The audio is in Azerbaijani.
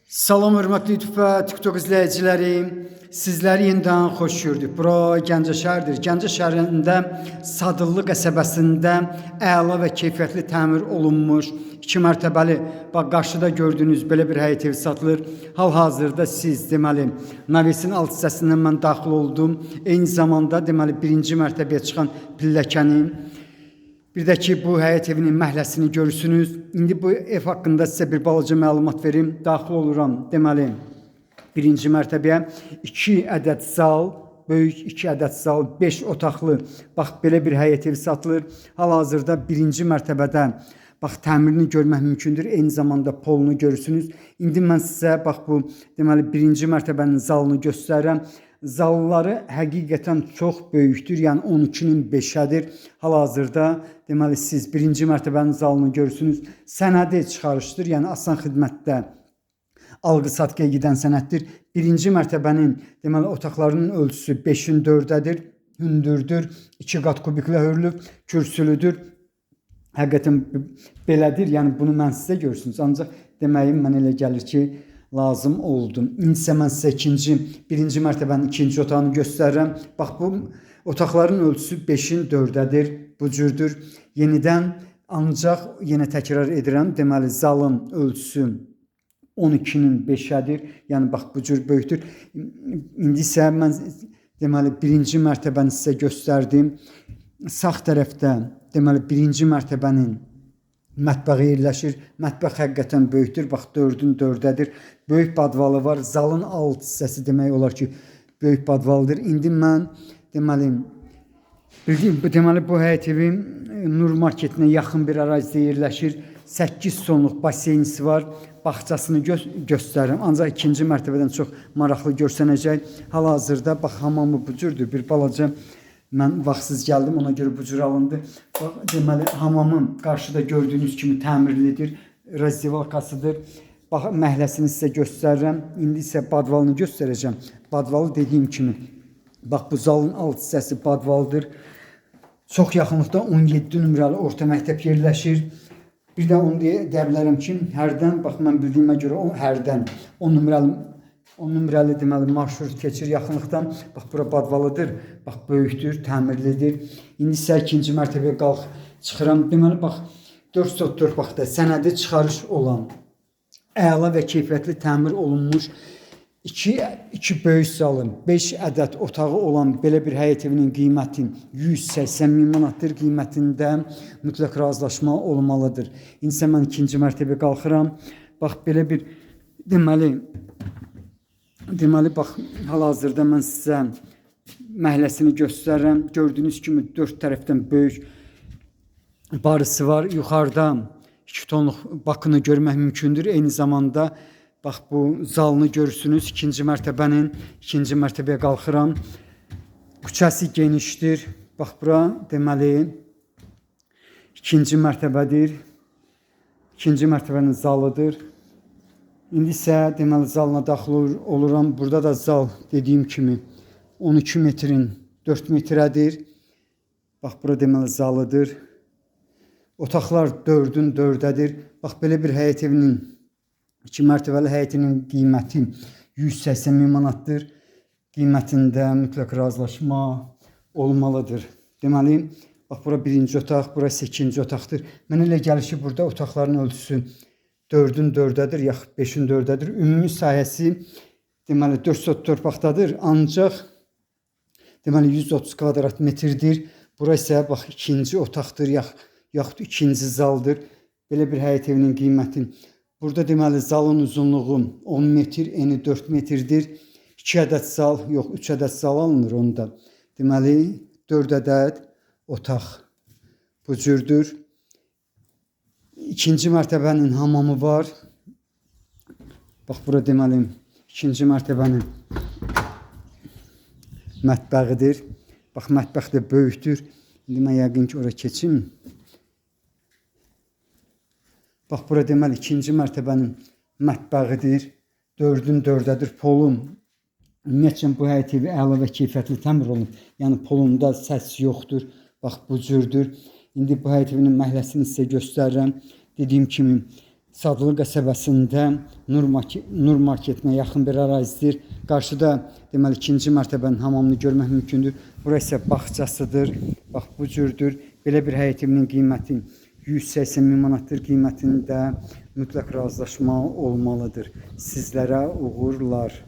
Salam hörmətli YouTube və TikTok izləyiciləri, sizləri yenidən xoş gördük. Bura Gəncə şəhərdir. Gəncə şəhərində Sadıllı qəsəbəsində əla və keyfiyyətli təmir olunmuş 2 mərtəbəli, bax qarşıda gördüyünüz belə bir həyət evi satılır. Hal-hazırda siz deməli Navesin alt hissəsindən mən daxil oldum. Eyni zamanda deməli 1-ci mərtəbəyə çıxan pilləkənin, bir də ki, bu həyət evinin məhləsini görürsünüz. İndi bu ev haqqında sizə bir balaca məlumat verim. Daxil oluram, deməli, 1-ci mərtəbəyə 2 ədəd zal, böyük 2 ədəd zal, 5 otaqlı, bax, belə bir həyət evi satılır. Hal-hazırda 1-ci mərtəbədə, bax, təmirini görmək mümkündür. Eyni zamanda polunu görürsünüz. İndi mən sizə, bax, bu, deməli, 1-ci mərtəbənin zalını göstərirəm. Zalları həqiqətən çox böyükdür, yəni 12-nin 5-ədir. Hal-hazırda deməli siz 1-ci mərtəbənin zalını görürsünüz. Sənədi çıxarışdır, yəni asan xidmətdə alqı-satqıya gedən sənəddir. 1-ci mərtəbənin deməli otaqlarının ölçüsü 5-in 4-ədir, hündürdür, 2 qat kubiklə hörülüb, kürsülüdür. Həqiqətən belədir, yəni bunu mən sizə görürsünüz. Ancaq deməyim mən elə gəlir ki, lazım oldu. İndi isə mən sizə 1-ci mərtəbənin 2-ci otağını göstərirəm. Bax, bu otaqların ölçüsü 5-in 4-ədir, bu cürdür. Yenidən, ancaq yenə təkrar edirəm, deməli zalın ölçüsü 12-nin 5-ədir. Yəni, bax, bu cür böyükdür. İndi isə mən deməli 1-ci mərtəbəni sizə göstərdim. Sağ tərəfdə, deməli 1-ci mərtəbənin mətbəxi yerləşir. Mətbəx həqiqətən böyükdür. Bax, 4-ün 4-ədir. Böyük badvalı var. Zalın alt hissəsi demək olar ki, böyük badvalıdır. İndi mən deməli bu həyət evi Nur marketinə yaxın bir ərazidə yerləşir. 8 sonluq baseynisi var. Bağçasını göstərirəm. Ancaq 2-ci mərtəbədən çox maraqlı görsənəcək. Hal-hazırda bax, hamamı bu cürdür. Bir balaca mən vaxtsız gəldim, ona görə bu cür alındı. Bax, deməli, hamamın qarşıda gördüyünüz kimi təmirlidir, razdivalkasıdır. Bax, məhləsini sizə göstərirəm. İndi isə badvalını göstərəcəm. Badvalı dediyim kimi, bax, bu zalın alt hissəsi badvalıdır. Çox yaxınlıqda 17 nömrəli orta məktəb yerləşir. Bir də onu deyə bilərəm ki, hərdən, bax, mən bildiyimə görə hərdən 10 nömrəli deməli marşrut keçir yaxınlıqdan. Bax, bura badvalıdır. Bax, böyükdür, təmirlidir. İndi isə 2-ci mərtəbəyə qalx çıxıram. Deməli, bax, 4 torpaqda sənədi çıxarış olan, əla və keyfiyyətli təmir olunmuş 2 böyük zalın, 5 ədəd otağı olan belə bir həyət evinin qiyməti 180 min manatdır. Qiymətində mütləq razılaşma olmalıdır. İndi isə mən 2-ci mərtəbəyə qalxıram. Bax, belə bir deməli, bax, hal-hazırda mən sizə məhləsini göstərirəm. Gördüyünüz kimi 4 tərəfdən böyük barısı var. Yuxarıda 2 tonluq bakını görmək mümkündür. Eyni zamanda, bax, bu zalını görürsünüz. 2-ci mərtəbənin, 2-ci mərtəbəyə qalxıram. Küçəsi genişdir. Bax, bura deməli 2-ci mərtəbədir. 2-ci mərtəbənin zalıdır. İndi isə deməli zalına daxil oluram. Burada da zal dediyim kimi 12 metrin 4 metrədir. Bax, bura deməli zalıdır. Otaqlar 4-ün 4-ədir. Bax, belə bir həyət evinin 2 mərtəbəli həyətinin qiyməti 180 min manatdır. Qiymətində mütləq razılaşma olmalıdır. Deməli, bax, bura 1-ci otaq, burası 2-ci otaqdır. Mənə elə gəlir ki, burada otaqların ölçüsü 4-ün 4-ədir, yaxud 5-in 4-ədir. Ümumi sahəsi deməli 400 torpaqdadır, ancaq deməli 130 kvadrat metrdir. Bura isə bax 2-ci otaqdır, yaxud 2-ci zaldır. Belə bir həyət evinin qiyməti. Burada deməli zalın uzunluğu 10 metr, eni 4 metrdir. 2 ədəd zal, yox 3 ədəd zal alınır onda. Deməli 4 ədəd otaq bu cürdür. 2-ci mərtəbənin hamamı var. Bax, bura deməli 2-ci mərtəbənin mətbəxidir. Bax, mətbəx də böyükdür. İndi mən yəqin ki, ora keçim. Bax, bura deməli 2-ci mərtəbənin mətbəxidir. 4-ün 4-ədir. Polun, ümumiyyətlə bu həyət evi əla və keyfiyyətli təmir olunub. Yəni, polunda səs yoxdur. Bax, bu cürdür. İndi bu həyət evinin məhləsini sizə göstərirəm. Dediyim kimi Sadlı qəsəbəsində Nur Marketinə yaxın bir ərazidir. Qarşıda deməli ikinci mərtəbənin hamamını görmək mümkündür. Bura isə bağçasıdır. Bax bu cürdür. Belə bir həyət evinin qiyməti 180 min manatdır. Qiymətində mütləq razılaşma olmalıdır. Sizlərə uğurlar.